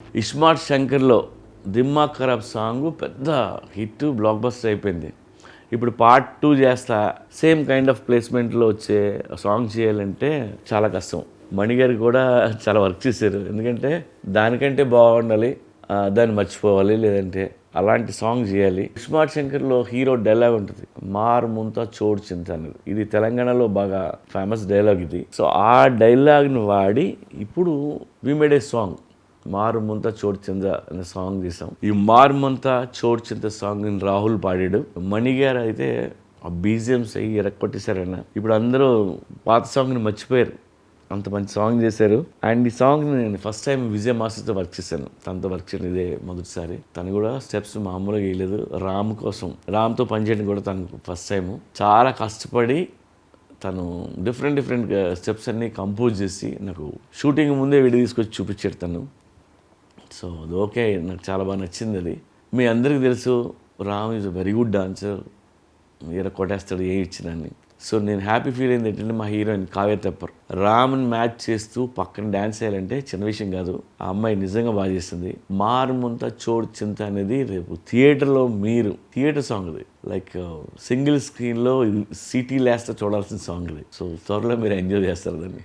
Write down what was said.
ఇస్మార్ట్ శంకర్లో దిమ్మాగ్ ఖరాబ్ సాంగ్ పెద్ద hit block buster అయిపోయింది. ఇప్పుడు పార్ట్ 2 చేస్తా సేమ్ కైండ్ ఆఫ్ ప్లేస్మెంట్లో వచ్చే సాంగ్ చేయాలంటే చాలా కష్టం. మణిగారు కూడా చాలా వర్క్ చేశారు. ఎందుకంటే దానికంటే బాగుండాలి, దాన్ని మర్చిపోవాలి, లేదంటే అలాంటి సాంగ్ చేయాలి. ఇస్మార్ట్ శంకర్లో హీరో డైలాగ్ ఉంటుంది, మార్ ముంతా చోడు చింత అనేది. ఇది తెలంగాణలో బాగా ఫేమస్ డైలాగ్ ఇది. సో ఆ డైలాగ్ని వాడి ఇప్పుడు వి మేడ్ ఏ సాంగ్ మారు ముంత చోటు చింత అనే సాంగ్ తీసాం. ఈ మారు ముంత చోటు చింత సాంగ్ రాహుల్ పాడాడు. మణి గారు అయితే ఆ బీజిఎంస్ అయ్యి ఎరక్కొట్టేశారన్న. ఇప్పుడు అందరూ పాత సాంగ్ని మర్చిపోయారు, అంత మంచి సాంగ్ చేశారు. అండ్ ఈ సాంగ్ని నేను ఫస్ట్ టైం విజయ్ మాస్టర్తో వర్క్ చేశాను. తనతో వర్క్ చేయడం ఇదే మొదటిసారి. తను కూడా స్టెప్స్ మామూలుగా వేయలేదు. రామ్ కోసం, రామ్తో పనిచేయడం కూడా తనకు ఫస్ట్ టైము. చాలా కష్టపడి తను డిఫరెంట్ స్టెప్స్ అన్నీ కంపోజ్ చేసి నాకు షూటింగ్ ముందే వీడియో తీసుకొచ్చి చూపించాడు తను. సో అది ఓకే, నాకు చాలా బాగా నచ్చింది అది. మీ అందరికీ తెలుసు Ram is a very good dancer, కొట్టేస్తాడు ఏ ఇచ్చినాన్ని. సో నేను హ్యాపీ ఫీల్ అయింది ఏంటంటే మా హీరోయిన్ కావ్య తెప్పర్ రామ్ని మ్యాచ్ చేస్తూ పక్కన డ్యాన్స్ చేయాలంటే చిన్న విషయం కాదు. ఆ అమ్మాయి నిజంగా బాగా చేస్తుంది. మారుమంత చోడు చింత అనేది రేపు థియేటర్లో మీరు థియేటర్ సాంగ్ ఇది, లైక్ సింగిల్ స్క్రీన్లో సిటీ లేస్తా చూడాల్సిన సాంగ్ ఇది. సో త్వరలో మీరు ఎంజాయ్ చేస్తారు దాన్ని.